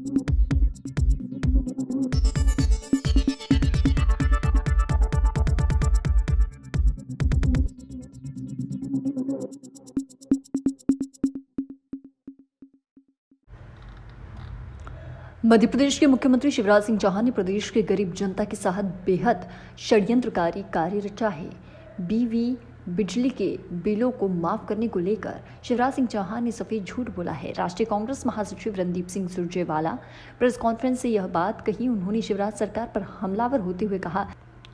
मध्य प्रदेश के मुख्यमंत्री शिवराज सिंह चौहान ने प्रदेश के गरीब जनता के साथ बेहद षड्यंत्रकारी कार्य रचा है। बीवी बिजली के बिलों को माफ करने को लेकर शिवराज सिंह चौहान ने सफेद झूठ बोला है। राष्ट्रीय कांग्रेस महासचिव रणदीप सिंह सुरजेवाला प्रेस कॉन्फ्रेंस से यह बात कही। उन्होंने शिवराज सरकार पर हमलावर होते हुए कहा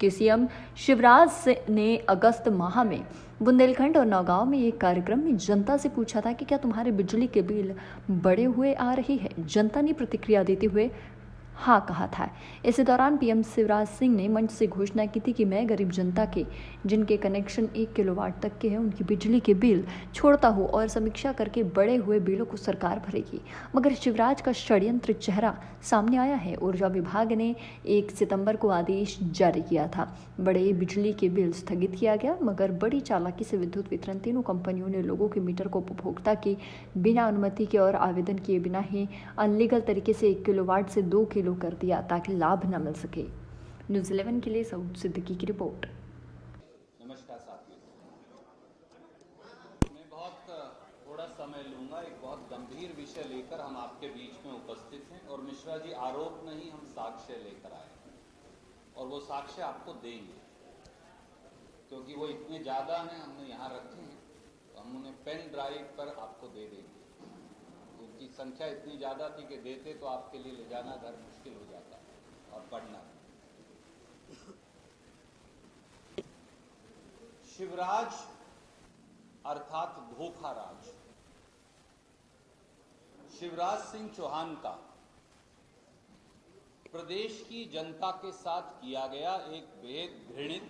कि सीएम शिवराज ने अगस्त माह में बुंदेलखंड और नौगांव में एक कार्यक्रम में जनता से पूछा था कि क्या तुम्हारे बिजली के बिल बढ़े हुए आ रहे हैं। जनता ने प्रतिक्रिया देते हुए हाँ कहा था। इसी दौरान पीएम शिवराज सिंह ने मंच से घोषणा की थी कि मैं गरीब जनता के जिनके कनेक्शन 1 किलोवाट तक के हैं उनकी बिजली के बिल छोड़ता हूँ और समीक्षा करके बढ़े हुए बिलों को सरकार भरेगी। मगर शिवराज का षड्यंत्र चेहरा सामने आया है। ऊर्जा विभाग ने 1 सितंबर को आदेश जारी किया था। बड़े बिजली के बिल स्थगित किया गया, मगर बड़ी चालाकी से विद्युत वितरण तीनों कंपनियों ने लोगों के मीटर को उपभोक्ता की बिना अनुमति के और आवेदन किए बिना ही अनलीगल तरीके से 1 किलोवाट से 2 किलो कर दिया ताकि लाभ न मिल सके। न्यूज़ 11 के लिए सऊद सिद्दीकी की रिपोर्ट। नमस्कार साथियों, मैं थोड़ा समय लूंगा। एक बहुत गंभीर विषय लेकर हम आपके बीच में उपस्थित हैं और मिश्रा जी आरोप नहीं, हम साक्ष्य लेकर आए और वो साक्ष्य आपको देंगे क्योंकि वो इतने ज्यादा हैं, हमने यहाँ रखे हैं तो हम उन्हें पेन ड्राइव पर आपको दे देंगे। उनकी संख्या इतनी ज्यादा थी कि देते तो आपके लिए ले जाना घर मुश्किल हो जाता और पढ़ना। शिवराज अर्थात धोखाराज शिवराज सिंह चौहान का प्रदेश की जनता के साथ किया गया एक बेहद घृणित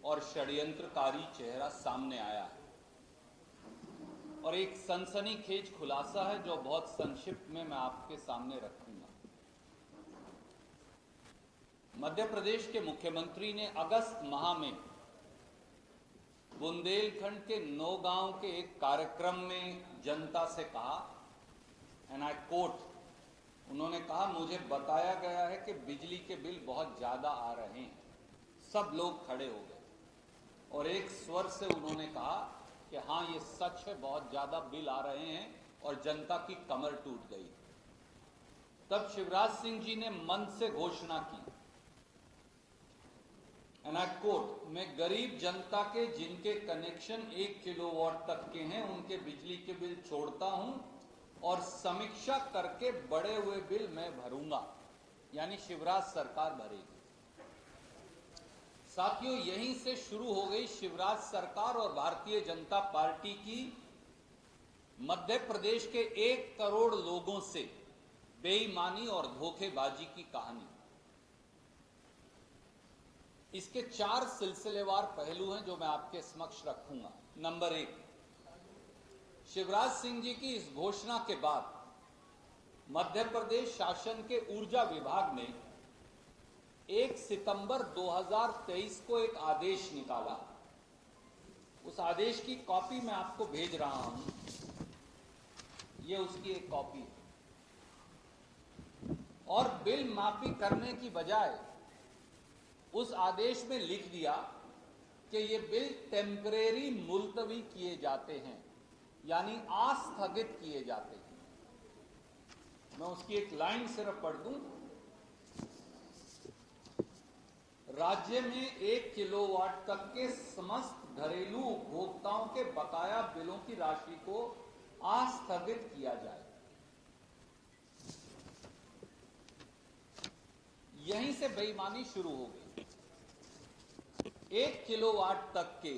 और षड्यंत्रकारी चेहरा सामने आया है और एक सनसनीखेज खुलासा है जो बहुत संक्षिप्त में मैं आपके सामने रखूंगा। मध्य प्रदेश के मुख्यमंत्री ने अगस्त माह में बुंदेलखंड के नौगांव के एक कार्यक्रम में जनता से कहा, एंड आई कोट, उन्होंने कहा मुझे बताया गया है कि बिजली के बिल बहुत ज्यादा आ रहे हैं। सब लोग खड़े हो गए और एक स्वर से उन्होंने कहा कि हाँ ये सच है, बहुत ज्यादा बिल आ रहे हैं और जनता की कमर टूट गई। तब शिवराज सिंह जी ने मंच से घोषणा की, एंड आई कोट, मैं गरीब जनता के जिनके कनेक्शन 1 किलोवाट तक के हैं उनके बिजली के बिल छोड़ता हूं और समीक्षा करके बढ़े हुए बिल मैं भरूंगा, यानी शिवराज सरकार भरेगी। साथियों, यहीं से शुरू हो गई शिवराज सरकार और भारतीय जनता पार्टी की मध्य प्रदेश के 1 करोड़ लोगों से बेईमानी और धोखेबाजी की कहानी। इसके 4 सिलसिलेवार पहलू हैं जो मैं आपके समक्ष रखूंगा। नंबर 1, शिवराज सिंह जी की इस घोषणा के बाद मध्य प्रदेश शासन के ऊर्जा विभाग ने 1 सितंबर 2023 को एक आदेश निकाला। उस आदेश की कॉपी मैं आपको भेज रहा हूं, यह उसकी एक कॉपी है। और बिल माफी करने की बजाय उस आदेश में लिख दिया कि ये बिल टेम्परेरी मुलतवी किए जाते हैं, यानी आस्थगित किए जाते हैं। मैं उसकी एक लाइन सिर्फ पढ़ दूं, राज्य में 1 किलोवाट तक के समस्त घरेलू उपभोक्ताओं के बकाया बिलों की राशि को आस्थगित किया जाए। यहीं से बेईमानी शुरू हो गई। 1 किलोवाट तक के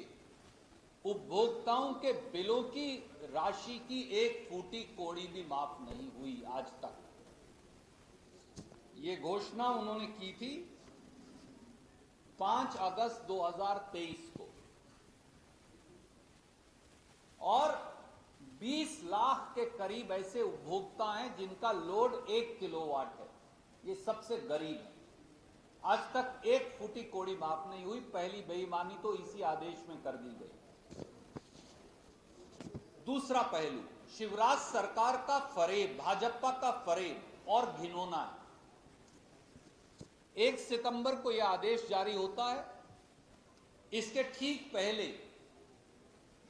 उपभोक्ताओं के बिलों की राशि की 1 फूटी कौड़ी भी माफ नहीं हुई आज तक। ये घोषणा उन्होंने की थी 5 अगस्त 2023 को और 20 लाख के करीब ऐसे उपभोक्ता हैं जिनका लोड 1 किलोवाट है। ये सबसे गरीब है। आज तक 1 फूटी कौड़ी माफ नहीं हुई। पहली बेईमानी तो इसी आदेश में कर दी गई। दूसरा पहलू, शिवराज सरकार का फरेब, भाजपा का फरेब और घिनौना है। 1 सितंबर को यह आदेश जारी होता है। इसके ठीक पहले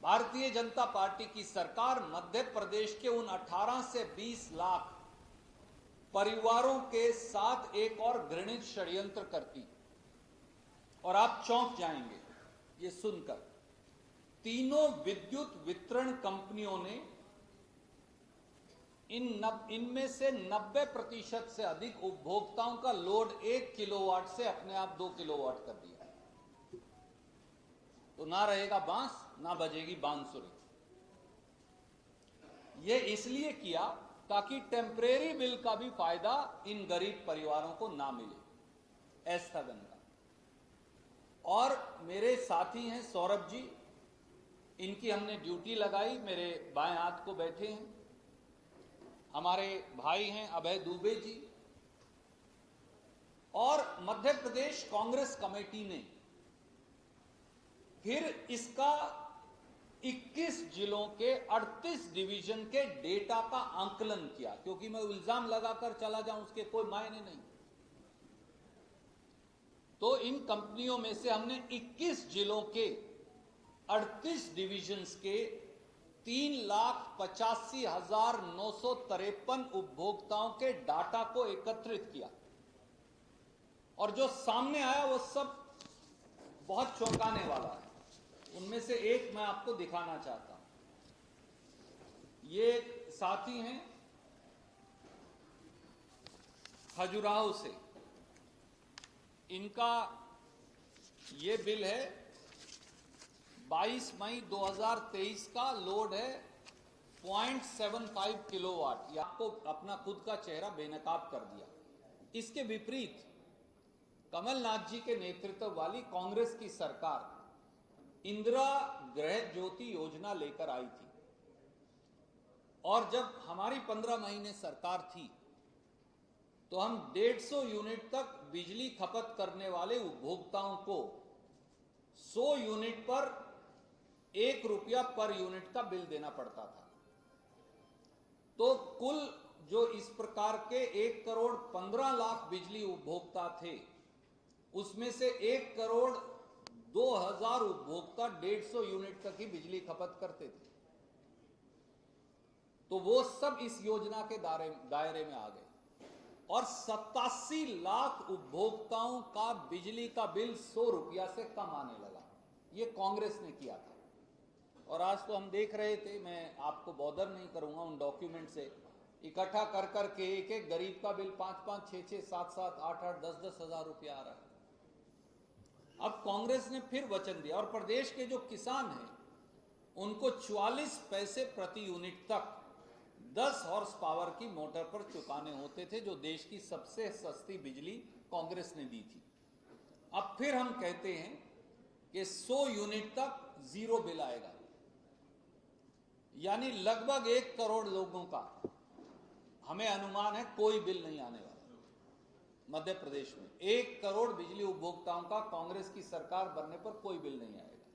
भारतीय जनता पार्टी की सरकार मध्य प्रदेश के उन 18 से 20 लाख परिवारों के साथ एक और घृणित षड्यंत्र करती, और आप चौंक जाएंगे ये सुनकर। तीनों विद्युत वितरण कंपनियों ने इनमें से 90% से अधिक उपभोक्ताओं का लोड 1 किलोवाट से अपने आप 2 किलोवाट कर दिया। तो ना रहेगा बांस, ना बजेगी बांसुरी। यह इसलिए किया ताकि टेम्परेरी बिल का भी फायदा इन गरीब परिवारों को ना मिले, स्थगन का। और मेरे साथी हैं सौरभ जी, इनकी हमने ड्यूटी लगाई, मेरे बाएं हाथ को बैठे हैं। हमारे भाई हैं अभय दुबे जी, और मध्य प्रदेश कांग्रेस कमेटी ने फिर इसका 21 जिलों के 38 डिवीजन के डेटा का आंकलन किया, क्योंकि मैं इल्जाम लगाकर चला जाऊं उसके कोई मायने नहीं। तो इन कंपनियों में से हमने 21 जिलों के 38 डिवीजन्स के 3,85,953 उपभोक्ताओं के डाटा को एकत्रित किया, और जो सामने आया वो सब बहुत चौंकाने वाला है। उनमें से एक मैं आपको दिखाना चाहता हूं। ये एक साथी हैं खजुराहो से, इनका ये बिल है 22 मई 2023 का, लोड है 0.75 किलोवाट। ये आपको अपना खुद का चेहरा बेनकाब कर दिया। इसके विपरीत कमलनाथ जी के नेतृत्व वाली कांग्रेस की सरकार इंदिरा गृह ज्योति योजना लेकर आई थी, और जब हमारी 15 महीने सरकार थी तो हम 150 यूनिट तक बिजली खपत करने वाले उपभोक्ताओं को 100 यूनिट पर ₹1 पर यूनिट का बिल देना पड़ता था। तो कुल जो इस प्रकार के 1,15,00,000 बिजली उपभोक्ता थे, उसमें से 1,02,000 उपभोक्ता 150 यूनिट तक ही बिजली खपत करते थे। तो वो सब इस योजना के दायरे में आ गए, और 87 लाख उपभोक्ताओं का बिजली का बिल ₹100 से कम आने लगा। ये कांग्रेस ने किया था। और आज तो हम देख रहे थे, मैं आपको बॉदर नहीं करूंगा, उन डॉक्यूमेंट से इकट्ठा कर करके एक एक गरीब का बिल 5-5, 6-6, 7-7, 8-8, 10-10 हजार रुपया आ रहा है। अब कांग्रेस ने फिर वचन दिया, और प्रदेश के जो किसान हैं उनको 44 पैसे प्रति यूनिट तक 10 हॉर्स पावर की मोटर पर चुकाने होते थे, जो देश की सबसे सस्ती बिजली कांग्रेस ने दी थी। अब फिर हम कहते हैं कि 100 यूनिट तक 0 बिल आएगा, यानी लगभग 1 करोड़ लोगों का हमें अनुमान है कोई बिल नहीं आने वाला। मध्य प्रदेश में 1 करोड़ बिजली उपभोक्ताओं का कांग्रेस की सरकार बनने पर कोई बिल नहीं आएगा,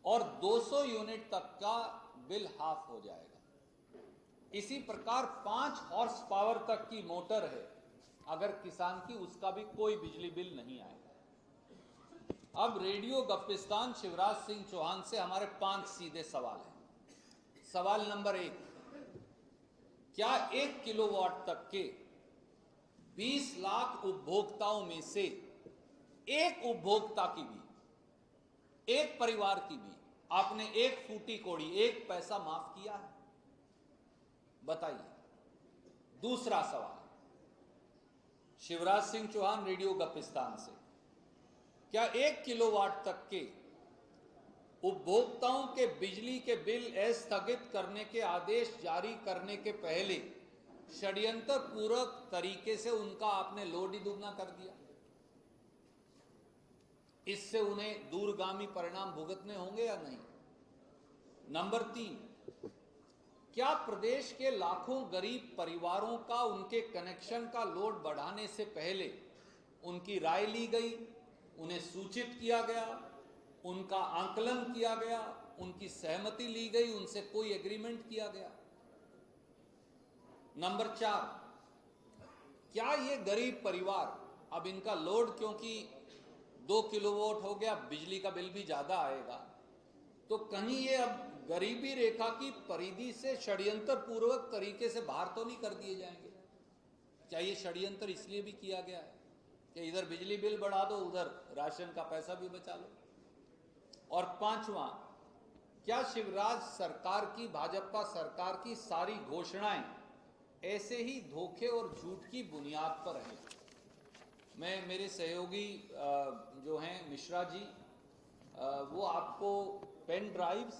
और 200 यूनिट तक का बिल हाफ हो जाएगा। इसी प्रकार 5 हॉर्स पावर तक की मोटर है अगर किसान की, उसका भी कोई बिजली बिल नहीं आएगा। अब रेडियो गप्पिस्तान शिवराज सिंह चौहान से हमारे 5 सीधे सवाल हैं। सवाल नंबर 1, क्या 1 किलोवाट तक के 20 लाख उपभोक्ताओं में से एक उपभोक्ता की भी, एक परिवार की भी आपने 1 फूटी कौड़ी, 1 पैसा माफ किया है? बताइए। दूसरा सवाल, शिवराज सिंह चौहान रेडियो गप्पिस्तान से, क्या 1 किलोवाट तक के उपभोक्ताओं के बिजली के बिल स्थगित करने के आदेश जारी करने के पहले षड्यंत्र पूर्वक तरीके से उनका आपने लोड ही दुगना कर दिया? इससे उन्हें दूरगामी परिणाम भुगतने होंगे या नहीं? नंबर 3, क्या प्रदेश के लाखों गरीब परिवारों का उनके कनेक्शन का लोड बढ़ाने से पहले उनकी राय ली गई, उन्हें सूचित किया गया, उनका आंकलन किया गया, उनकी सहमति ली गई, उनसे कोई एग्रीमेंट किया गया? नंबर 4, क्या ये गरीब परिवार अब इनका लोड, क्योंकि 2 किलोवाट हो गया, बिजली का बिल भी ज्यादा आएगा, तो कहीं ये अब गरीबी रेखा की परिधि से षड्यंत्र पूर्वक तरीके से बाहर तो नहीं कर दिए जाएंगे? क्या ये षड्यंत्र इसलिए भी किया गया है कि इधर बिजली बिल बढ़ा दो, उधर राशन का पैसा भी बचा लो? और पांचवा, क्या शिवराज सरकार की, भाजपा सरकार की सारी घोषणाएं ऐसे ही धोखे और झूठ की बुनियाद पर हैं? मैं, मेरे सहयोगी जो हैं मिश्रा जी, वो आपको पेन ड्राइव्स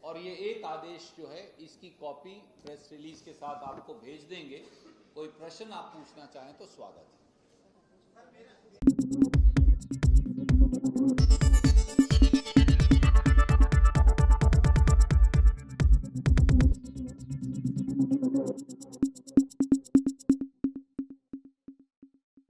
और ये एक आदेश जो है इसकी कॉपी प्रेस रिलीज के साथ आपको भेज देंगे। कोई प्रश्न आप पूछना चाहें तो स्वागत है।